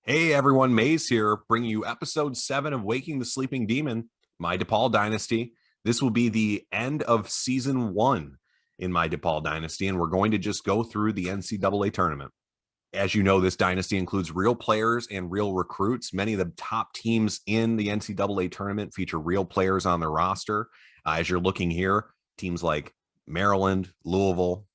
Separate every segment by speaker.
Speaker 1: Hey everyone, Maze here, bringing you episode 7 of Waking the Sleeping Demon, my DePaul Dynasty. This will be the end of season 1 in my DePaul Dynasty, and we're going to just go through the NCAA tournament. As you know, this dynasty includes real players and real recruits. Many of the top teams in the NCAA tournament feature real players on their roster. As you're looking here, teams like Maryland, Louisville,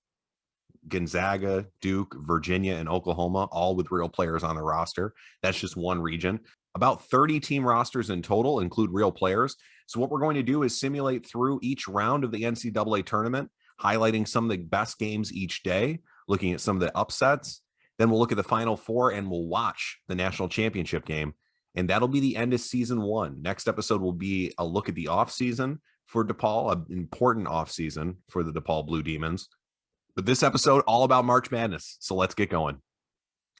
Speaker 1: Gonzaga, Duke, Virginia, and Oklahoma, all with real players on their roster. That's just one region. About 30 team rosters in total include real players. So what we're going to do is simulate through each round of the NCAA tournament, highlighting some of the best games each day, looking at some of the upsets. Then we'll look at the Final Four and we'll watch the national championship game. And that'll be the end of season 1. Next episode will be a look at the offseason for DePaul, an important offseason for the DePaul Blue Demons. But this episode, all about March Madness. So let's get going.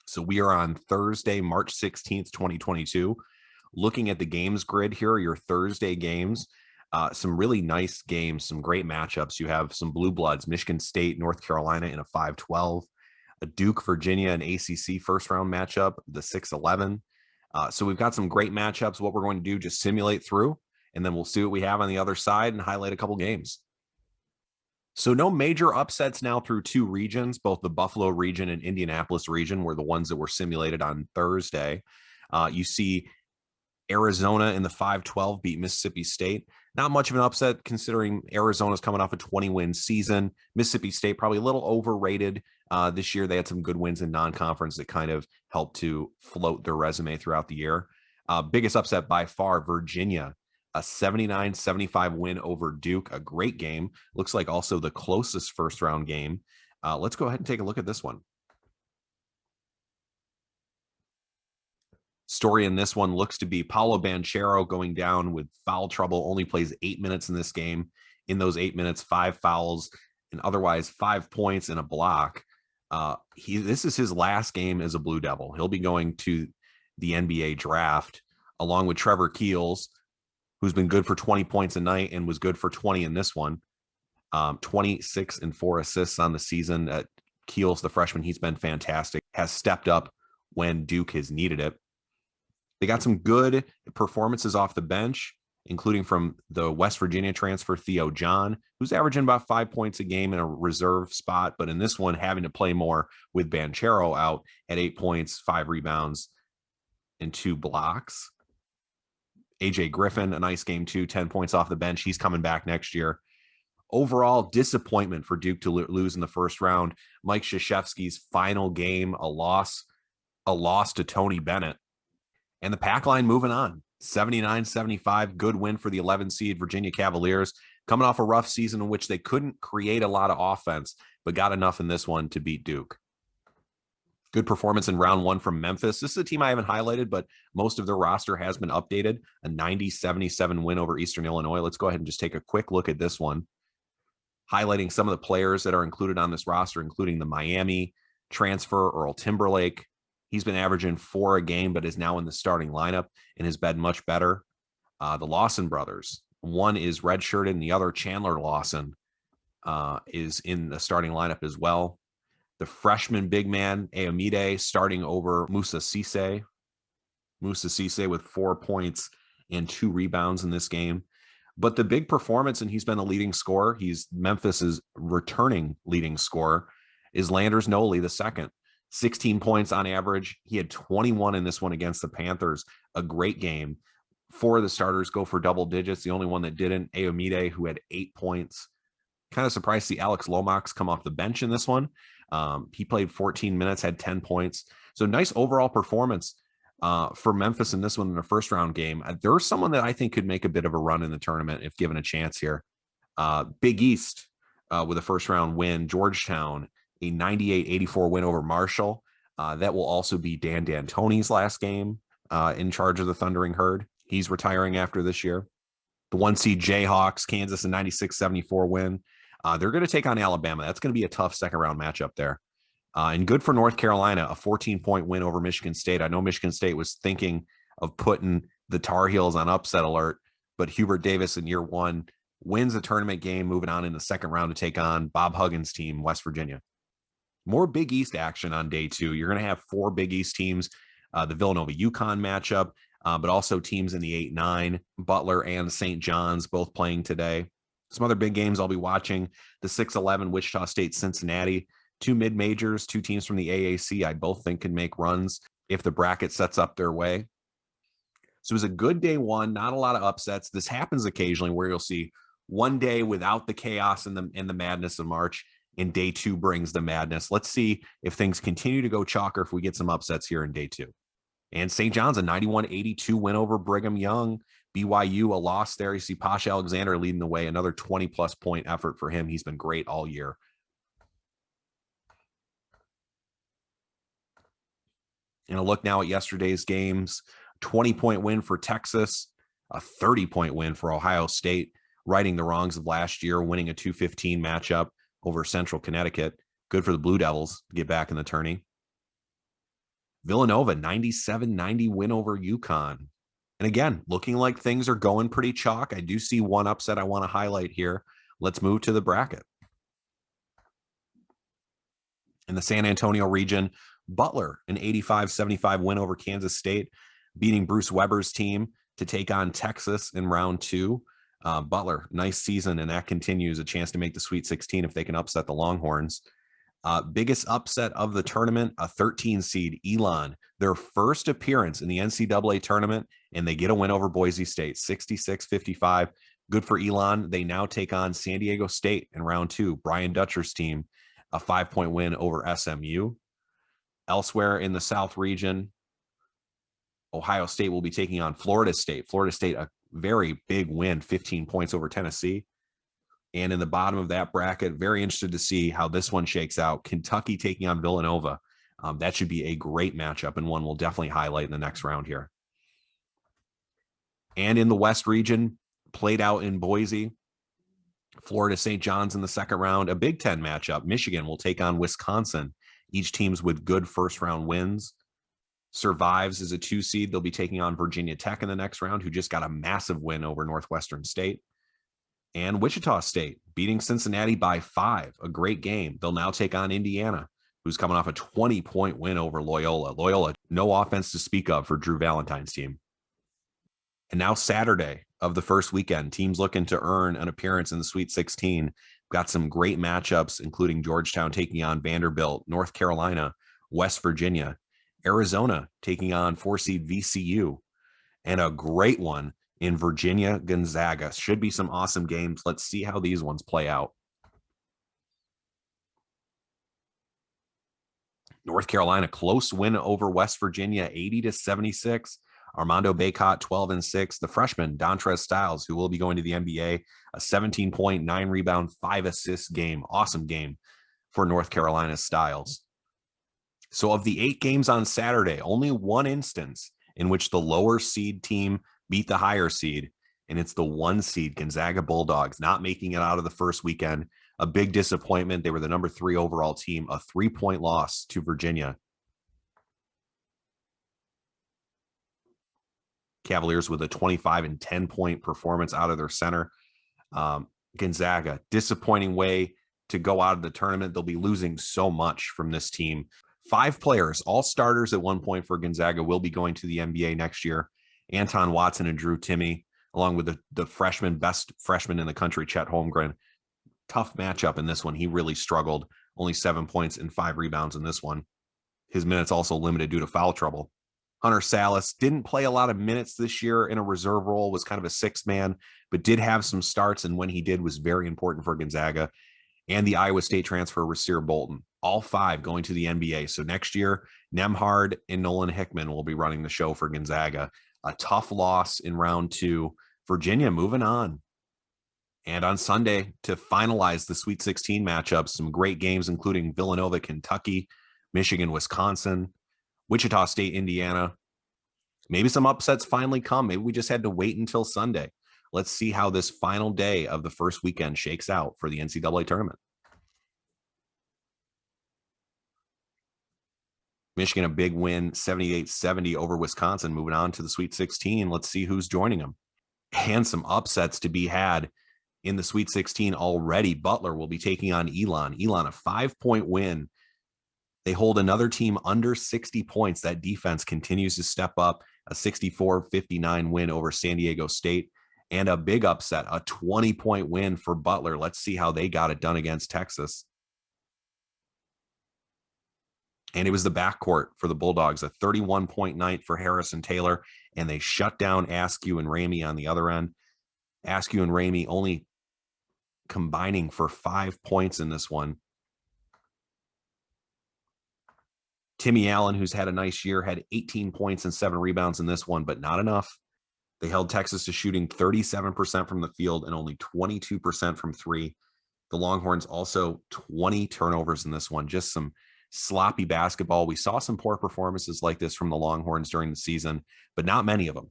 Speaker 1: So we are on Thursday, March 16th, 2022. Looking at the games grid, here are your Thursday games. Some really nice games, some great matchups. You have some blue bloods, Michigan State, North Carolina in a 5-12, a Duke, Virginia, an ACC first round matchup, the 6-11. So we've got some great matchups. What we're going to do, just simulate through, and then we'll see what we have on the other side and highlight a couple games. So no major upsets now through two regions. Both the Buffalo region and Indianapolis region were the ones that were simulated on Thursday. You see Arizona in the 5-12 beat Mississippi State. Not much of an upset considering Arizona's coming off a 20-win season. Mississippi State probably a little overrated this year. They had some good wins in non-conference that kind of helped to float their resume throughout the year. Biggest upset by far, Virginia. A 79-75 win over Duke, a great game. Looks like also the closest first round game. Let's go ahead and take a look at this one. Story in this one looks to be Paolo Banchero going down with foul trouble, only plays 8 minutes in this game. In those 8 minutes, 5 fouls and otherwise 5 points and a block. This is his last game as a Blue Devil. He'll be going to the NBA draft along with Trevor Keels, who's been good for 20 points a night and was good for 20 in this one. 26 and 4 assists on the season. Keels, the freshman, he's been fantastic, has stepped up when Duke has needed it. They got some good performances off the bench, including from the West Virginia transfer, Theo John, who's averaging about 5 points a game in a reserve spot. But in this one, having to play more with Banchero out at 8 points, 5 rebounds, and 2 blocks. AJ Griffin, a nice game too, 10 points off the bench. He's coming back next year. Overall disappointment for Duke to lose in the first round. Mike Krzyzewski's final game, a loss to Tony Bennett. And the pack line moving on. 79-75, good win for the 11 seed Virginia Cavaliers, coming off a rough season in which they couldn't create a lot of offense, but got enough in this one to beat Duke. Good performance in round 1 from Memphis. This is a team I haven't highlighted, but most of their roster has been updated. A 90-77 win over Eastern Illinois. Let's go ahead and just take a quick look at this one, highlighting some of the players that are included on this roster, including the Miami transfer, Earl Timberlake. He's been averaging 4 a game, but is now in the starting lineup and has been much better. The Lawson brothers. One is redshirted, and the other, Chandler Lawson, is in the starting lineup as well. The freshman big man, Ayomide, starting over Musa Cisse. Musa Cisse with 4 points and 2 rebounds in this game. But the big performance, and he's been a leading scorer, he's Memphis's returning leading scorer, is Landers Noli, the second. 16 points on average. He had 21 in this one against the Panthers. A great game. 4 of the starters go for double digits. The only one that didn't, Ayomide, who had 8 points. Kind of surprised to see Alex Lomax come off the bench in this one. He played 14 minutes, had 10 points. So nice overall performance for Memphis in this one in a first round game. There's someone that I think could make a bit of a run in the tournament if given a chance here. Big East with a first round win. Georgetown, a 98-84 win over Marshall. That will also be Dan D'Antoni's last game in charge of the Thundering Herd. He's retiring after this year. The 1 seed Jayhawks, Kansas, a 96-74 win. They're going to take on Alabama. That's going to be a tough second round matchup there. And good for North Carolina, a 14-point win over Michigan State. I know Michigan State was thinking of putting the Tar Heels on upset alert, but Hubert Davis in year 1 wins a tournament game, moving on in the second round to take on Bob Huggins' team, West Virginia. More Big East action on day 2. You're going to have 4 Big East teams the Villanova-UConn matchup, but also teams in the 8-9, Butler and St. John's both playing today. Some other big games I'll be watching, the 6-11 Wichita State Cincinnati, two mid-majors, two teams from the AAC I both think can make runs if the bracket sets up their way. So it was a good day one, not a lot of upsets. This happens occasionally where you'll see one day without the chaos and the madness of March, and day two brings the madness. Let's see if things continue to go chalk or if we get some upsets here in day two. And St. John's, a 91-82 win over Brigham Young. BYU, a loss there. You see Pasha Alexander leading the way, another 20-plus point effort for him. He's been great all year. And a look now at yesterday's games, 20-point win for Texas, a 30-point win for Ohio State, righting the wrongs of last year, winning a 2-15 matchup over Central Connecticut. Good for the Blue Devils to get back in the tourney. Villanova, 97-90 win over UConn. And again, looking like things are going pretty chalk. I do see one upset I want to highlight here. Let's move to the bracket. In the San Antonio region, Butler, an 85-75 win over Kansas State, beating Bruce Weber's team to take on Texas in round two. Butler, nice season, and that continues, a chance to make the Sweet 16 if they can upset the Longhorns. Biggest upset of the tournament, a 13 seed, Elon, their first appearance in the NCAA tournament, and they get a win over Boise State, 66-55. Good for Elon. They now take on San Diego State in round two, Brian Dutcher's team, a 5-point win over SMU. Elsewhere in the South region, Ohio State will be taking on Florida State. Florida State, a very big win, 15 points over Tennessee. And in the bottom of that bracket, very interested to see how this one shakes out. Kentucky taking on Villanova. That should be a great matchup and one we'll definitely highlight in the next round here. And in the West region, played out in Boise, Florida St. John's in the second round, a Big Ten matchup. Michigan will take on Wisconsin. Each team's with good first round wins. Survives as a 2 seed. They'll be taking on Virginia Tech in the next round, who just got a massive win over Northwestern State. And Wichita State beating Cincinnati by 5, a great game. They'll now take on Indiana, who's coming off a 20-point win over Loyola. Loyola, no offense to speak of for Drew Valentine's team. And now Saturday of the first weekend, teams looking to earn an appearance in the Sweet 16. Got some great matchups, including Georgetown taking on Vanderbilt, North Carolina, West Virginia, Arizona taking on 4-seed VCU, and a great one in Virginia, Gonzaga. Should be some awesome games. Let's see how these ones play out. North Carolina, close win over West Virginia, 80-76. Armando Bacot, 12-6. The freshman, Dontrez Styles, who will be going to the NBA, a 17-point, 9-rebound, 5-assist game. Awesome game for North Carolina Styles. So of the 8 games on Saturday, only one instance in which the lower seed team beat the higher seed, and it's the 1 seed Gonzaga Bulldogs not making it out of the first weekend. A big disappointment. They were the number 3 overall team, a 3-point loss to Virginia. Cavaliers with a 25 and 10-point performance out of their center. Gonzaga, disappointing way to go out of the tournament. They'll be losing so much from this team. 5 players, all starters at one point for Gonzaga, will be going to the NBA next year. Anton Watson and Drew Timme, along with the best freshman in the country, Chet Holmgren. Tough matchup in this one. He really struggled. Only 7 points and 5 rebounds in this one. His minutes also limited due to foul trouble. Hunter Salas didn't play a lot of minutes this year in a reserve role, was kind of a 6th man, but did have some starts, and when he did was very important for Gonzaga. And the Iowa State transfer, Rasir Bolton. All 5 going to the NBA. So next year, Nemhard and Nolan Hickman will be running the show for Gonzaga. A tough loss in round 2. Virginia moving on. And on Sunday, to finalize the Sweet 16 matchups, some great games, including Villanova, Kentucky, Michigan, Wisconsin, Wichita State, Indiana. Maybe some upsets finally come. Maybe we just had to wait until Sunday. Let's see how this final day of the first weekend shakes out for the NCAA tournament. Michigan, a big win, 78-70 over Wisconsin, moving on to the Sweet 16. Let's see who's joining them. And some upsets to be had in the Sweet 16 already. Butler will be taking on Elon. Elon, a 5-point win They hold another team under 60 points. That defense continues to step up. A 64-59 win over San Diego State, and a big upset, a 20-point win for Butler. Let's see how they got it done against Texas. And it was the backcourt for the Bulldogs, a 31-point night for Harris and Taylor, and they shut down Askew and Ramey on the other end. Askew and Ramey only combining for 5 points in this one. Timmy Allen, who's had a nice year, had 18 points and 7 rebounds in this one, but not enough. They held Texas to shooting 37% from the field and only 22% from three. The Longhorns also 20 turnovers in this one, just some sloppy basketball. We saw some poor performances like this from the Longhorns during the season, but not many of them.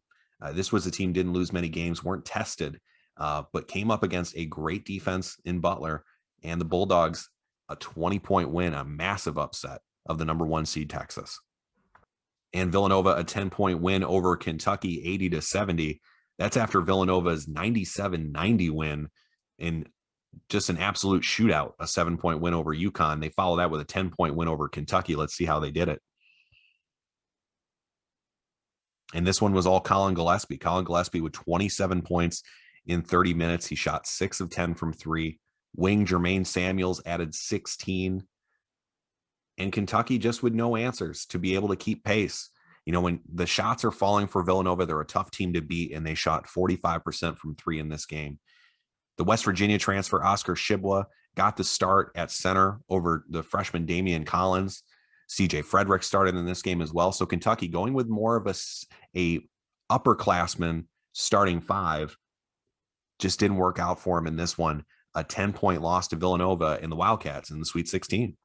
Speaker 1: This was a team didn't lose many games, weren't tested, but came up against a great defense in Butler, and the Bulldogs, a 20-point win, a massive upset of the number 1 seed Texas. And Villanova, a 10-point win over Kentucky, 80-70. That's after Villanova's 97-90 win in just an absolute shootout, a 7-point win over UConn. They follow that with a 10-point win over Kentucky. Let's see how they did it. And this one was all Colin Gillespie. Colin Gillespie with 27 points in 30 minutes. He shot 6 of 10 from 3. Wing Jermaine Samuels added 16. And Kentucky just with no answers to be able to keep pace. You know, when the shots are falling for Villanova, they're a tough team to beat, and they shot 45% from 3 in this game. The West Virginia transfer, Oscar Shibwa, got the start at center over the freshman Damian Collins. CJ Frederick started in this game as well. So Kentucky going with more of a upperclassman starting 5 just didn't work out for him in this one. A 10-point loss to Villanova in the Wildcats in the Sweet 16.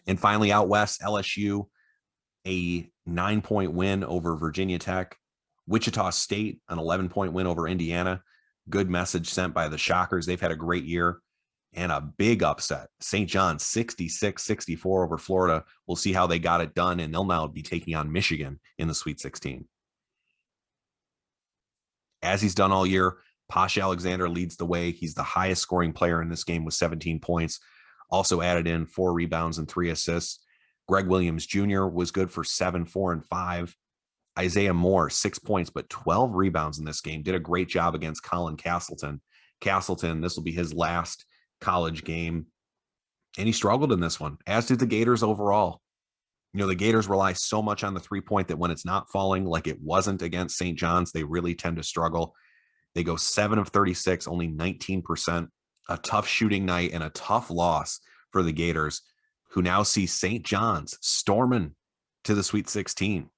Speaker 1: And finally, out west, LSU, a 9-point win over Virginia Tech. Wichita State, an 11-point win over Indiana. Good message sent by the Shockers. They've had a great year. And a big upset. St. John's 66-64 over Florida. We'll see how they got it done, and they'll now be taking on Michigan in the Sweet 16. As he's done all year, Posh Alexander leads the way. He's the highest scoring player in this game with 17 points. Also added in 4 rebounds and 3 assists. Greg Williams Jr. was good for 7, 4, and 5. Isaiah Moore, 6 points, but 12 rebounds in this game. Did a great job against Colin Castleton. Castleton, this will be his last college game. And he struggled in this one, as did the Gators overall. You know, the Gators rely so much on the 3-point that when it's not falling, like it wasn't against St. John's, they really tend to struggle. They go 7 of 36, only 19%. A tough shooting night and a tough loss for the Gators, who now see St. John's storming to the Sweet 16.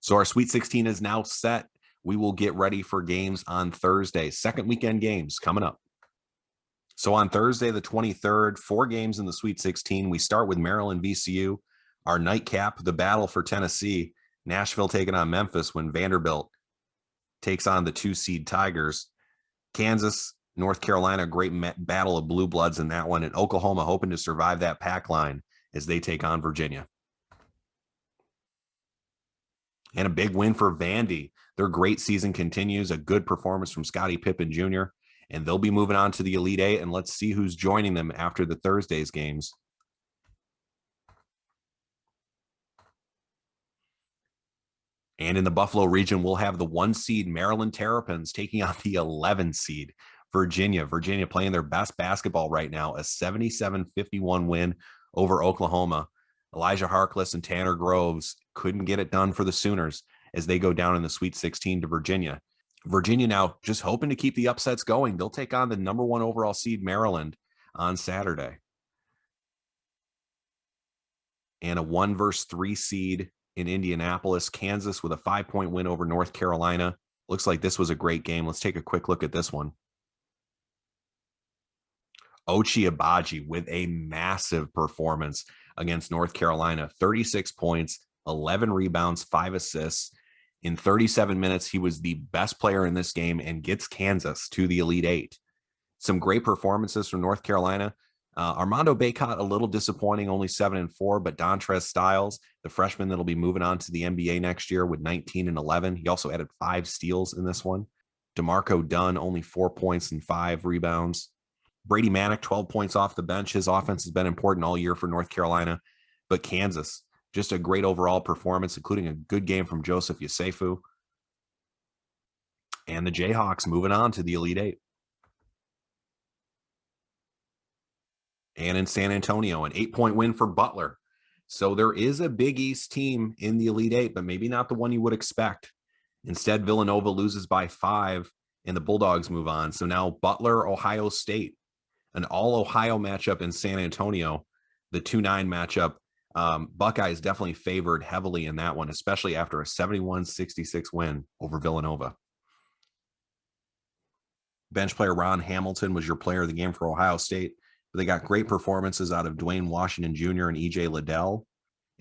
Speaker 1: So our Sweet 16 is now set. We will get ready for games on Thursday. Second weekend games coming up. So on Thursday, the 23rd, 4 games in the Sweet 16. We start with Maryland VCU. Our nightcap, the battle for Tennessee. Nashville taking on Memphis when Vanderbilt takes on the 2-seed Tigers. Kansas, North Carolina, great battle of blue bloods in that one. And Oklahoma hoping to survive that pack line as they take on Virginia. And a big win for Vandy. Their great season continues. A good performance from Scottie Pippen Jr. And they'll be moving on to the Elite Eight. And let's see who's joining them after the Thursday's games. And in the Buffalo region, we'll have the 1-seed Maryland Terrapins taking on the 11-seed Virginia. Virginia playing their best basketball right now, a 77-51 win over Oklahoma. Elijah Harkless and Tanner Groves couldn't get it done for the Sooners as they go down in the Sweet 16 to Virginia. Virginia now just hoping to keep the upsets going. They'll take on the number 1 overall seed Maryland on Saturday. And a 1 versus 3 seed in Indianapolis. Kansas with a 5-point win over North Carolina. Looks like this was a great game. Let's take a quick look at this one. Ochai Agbaji with a massive performance against North Carolina. 36 points, 11 rebounds, 5 assists. In 37 minutes, he was the best player in this game and gets Kansas to the Elite Eight. Some great performances from North Carolina. Armando Bacot, a little disappointing, only 7 and 4, but Dontrez Styles, the freshman that'll be moving on to the NBA next year with 19 and 11. He also added 5 steals in this one. DeMarco Dunn, only 4 points and 5 rebounds. Brady Manick, 12 points off the bench. His offense has been important all year for North Carolina. But Kansas, just a great overall performance, including a good game from Joseph Youssefu. And the Jayhawks moving on to the Elite Eight. And in San Antonio, an 8-point win for Butler. So there is a Big East team in the Elite Eight, but maybe not the one you would expect. Instead, Villanova loses by 5, and the Bulldogs move on. So now Butler, Ohio State, an all-Ohio matchup in San Antonio, the 2-9 matchup. Buckeyes definitely favored heavily in that one, especially after a 71-66 win over Villanova. Bench player Ron Hamilton was your player of the game for Ohio State. But they got great performances out of Dwayne Washington Jr. and E.J. Liddell.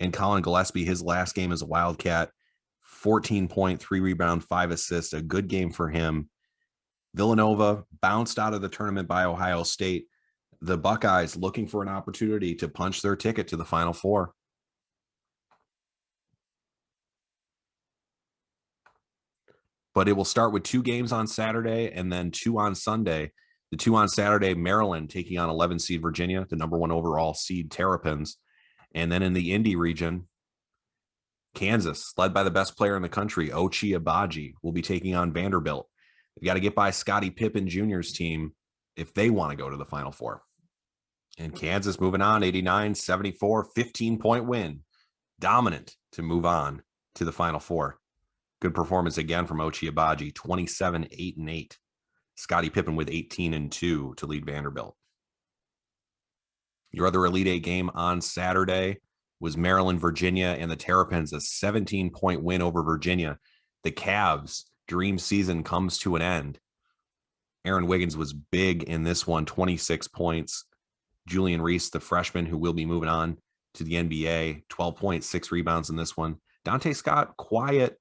Speaker 1: And Colin Gillespie, his last game as a Wildcat, 14 point, 3 rebound, 5 assists, a good game for him. Villanova bounced out of the tournament by Ohio State. The Buckeyes looking for an opportunity to punch their ticket to the Final Four. But it will start with 2 games on Saturday and then 2 on Sunday. The 2 on Saturday, Maryland taking on 11 seed Virginia, the number 1 overall seed Terrapins. And then in the Indy region, Kansas, led by the best player in the country, Ochai Agbaji, will be taking on Vanderbilt. They've got to get by Scottie Pippen Jr.'s team if they want to go to the Final Four. And Kansas moving on, 89-74, 15-point win. Dominant to move on to the Final Four. Good performance again from Ochai Agbaji, 27-8-8. Scottie Pippen with 18-2 to lead Vanderbilt. Your other Elite Eight game on Saturday was Maryland, Virginia, and the Terrapins, a 17-point win over Virginia. The Cavs' dream season comes to an end. Aaron Wiggins was big in this one, 26 points. Julian Reese, the freshman who will be moving on to the NBA, 12 points, 6 rebounds in this one. Dante Scott, quiet.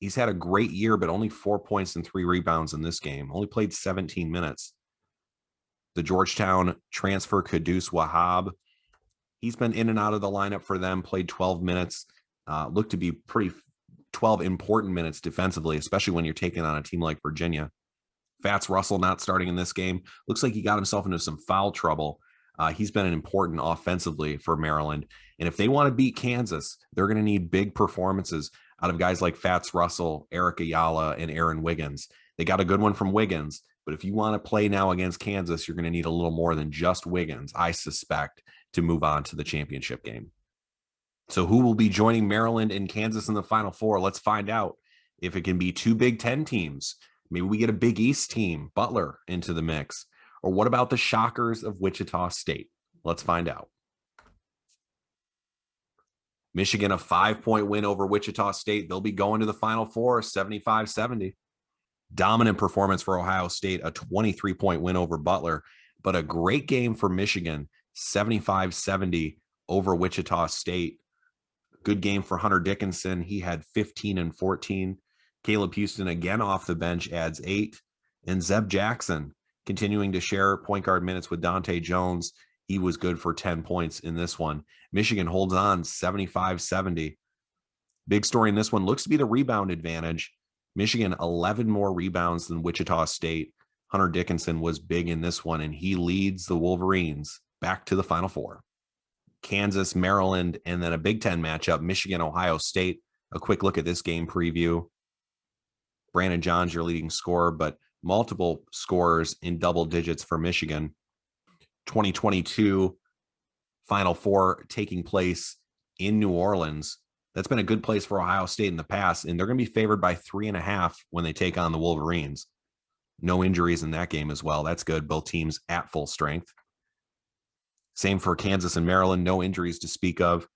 Speaker 1: He's had a great year, but only 4 points and 3 rebounds in this game. Only played 17 minutes. The Georgetown transfer, Kudus Wahab, he's been in and out of the lineup for them, played 12 minutes. Looked to be 12 important minutes defensively, especially when you're taking on a team like Virginia. Fats Russell not starting in this game. Looks like he got himself into some foul trouble. He's been important offensively for Maryland. And if they want to beat Kansas, they're going to need big performances out of guys like Fats Russell, Eric Ayala, and Aaron Wiggins. They got a good one from Wiggins, but if you want to play now against Kansas, you're going to need a little more than just Wiggins, I suspect, to move on to the championship game. So who will be joining Maryland and Kansas in the Final Four? Let's find out. If it can be 2 Big Ten teams, maybe we get a Big East team, Butler, into the mix. Or what about the Shockers of Wichita State? Let's find out. Michigan, a 5-point win over Wichita State. They'll be going to the Final Four, 75-70. Dominant performance for Ohio State, a 23-point win over Butler, but a great game for Michigan, 75-70 over Wichita State. Good game for Hunter Dickinson. He had 15 and 14. Caleb Houston again off the bench adds 8. And Zeb Jackson continuing to share point guard minutes with Dante Jones. He was good for 10 points in this one. Michigan holds on 75-70. Big story in this one looks to be the rebound advantage. Michigan, 11 more rebounds than Wichita State. Hunter Dickinson was big in this one, and he leads the Wolverines back to the Final Four. Kansas, Maryland, and then a Big Ten matchup, Michigan, Ohio State. A quick look at this game preview. Brandon Johns, your leading scorer, but multiple scorers in double digits for Michigan. 2022 Final Four taking place in New Orleans. That's been a good place for Ohio State in the past, and they're going to be favored by 3.5 when they take on the Wolverines. No injuries in that game as well. That's good. Both teams at full strength. Same for Kansas and Maryland. No injuries to speak of.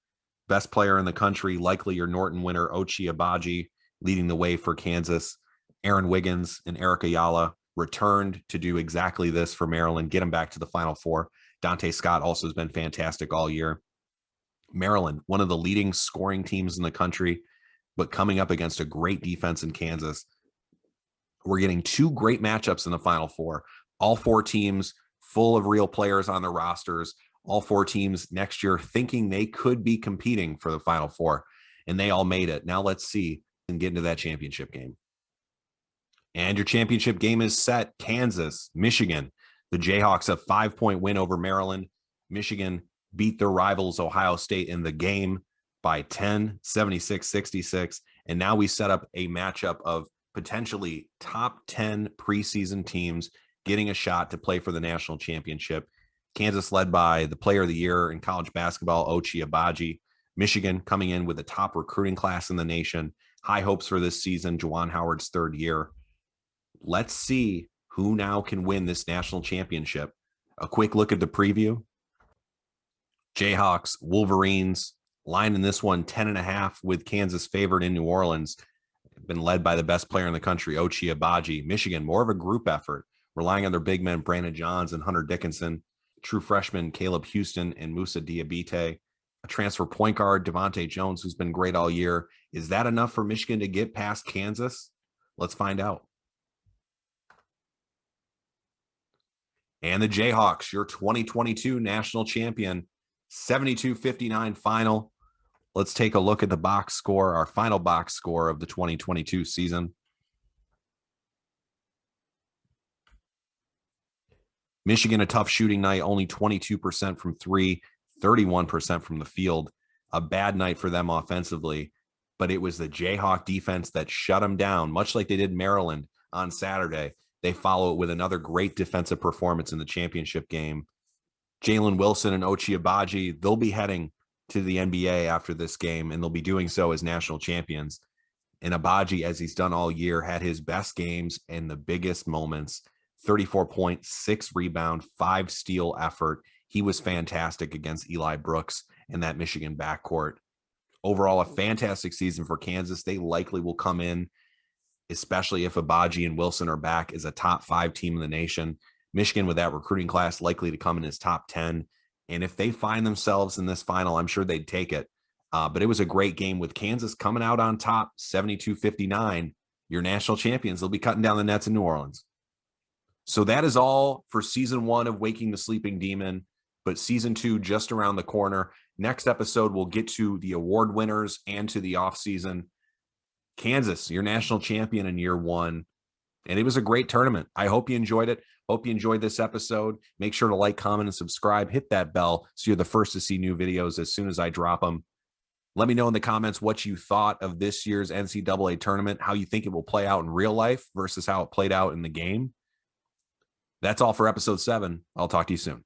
Speaker 1: Best player in the country, likely your Norton winner, Ochai Agbaji, leading the way for Kansas. Aaron Wiggins and Eric Ayala returned to do exactly this for Maryland, get them back to the Final Four. Dante Scott also has been fantastic all year. Maryland, one of the leading scoring teams in the country, but coming up against a great defense in Kansas. We're getting 2 great matchups in the Final Four. All 4 teams full of real players on their rosters. All 4 teams next year thinking they could be competing for the Final Four, and they all made it. Now let's see and get into that championship game. And your championship game is set. Kansas, Michigan. The Jayhawks a 5-point win over Maryland. Michigan beat their rivals Ohio State in the game by 10, 76-66. And now we set up a matchup of potentially top 10 preseason teams getting a shot to play for the national championship. Kansas led by the player of the year in college basketball, Ochai Agbaji. Michigan coming in with a top recruiting class in the nation. High hopes for this season, Juwan Howard's third year. Let's see who now can win this national championship. A quick look at the preview. Jayhawks, Wolverines, line in this one 10.5 with Kansas favored in New Orleans. Been led by the best player in the country, Ochai Agbaji. Michigan, more of a group effort, relying on their big men, Brandon Johns and Hunter Dickinson. True freshmen, Caleb Houston and Musa Diabite. A transfer point guard, Devontae Jones, who's been great all year. Is that enough for Michigan to get past Kansas? Let's find out. And the Jayhawks, your 2022 national champion, 72-59 final. Let's take a look at the box score, our final box score of the 2022 season. Michigan, a tough shooting night, only 22% from three, 31% from the field. A bad night for them offensively, but it was the Jayhawk defense that shut them down, much like they did Maryland on Saturday. They follow it with another great defensive performance in the championship game. Jalen Wilson and Ochai Agbaji, they'll be heading to the NBA after this game, and they'll be doing so as national champions. And Agbaji, as he's done all year, had his best games and the biggest moments. 34 points, 6 rebound, 5 steal effort. He was fantastic against Eli Brooks and that Michigan backcourt. Overall, a fantastic season for Kansas. They likely will come in, especially if Agbaji and Wilson are back, as a top 5 team in the nation. Michigan, with that recruiting class, likely to come in as top 10. And if they find themselves in this final, I'm sure they'd take it. But it was a great game with Kansas coming out on top, 72-59. Your national champions, they'll be cutting down the nets in New Orleans. So that is all for season 1 of Waking the Sleeping Demon, but season 2 just around the corner. Next episode, we'll get to the award winners and to the offseason. Kansas, your national champion in year 1. And it was a great tournament. I hope you enjoyed it. Hope you enjoyed this episode. Make sure to like, comment, and subscribe. Hit that bell so you're the first to see new videos as soon as I drop them. Let me know in the comments what you thought of this year's NCAA tournament, how you think it will play out in real life versus how it played out in the game. That's all for episode 7. I'll talk to you soon.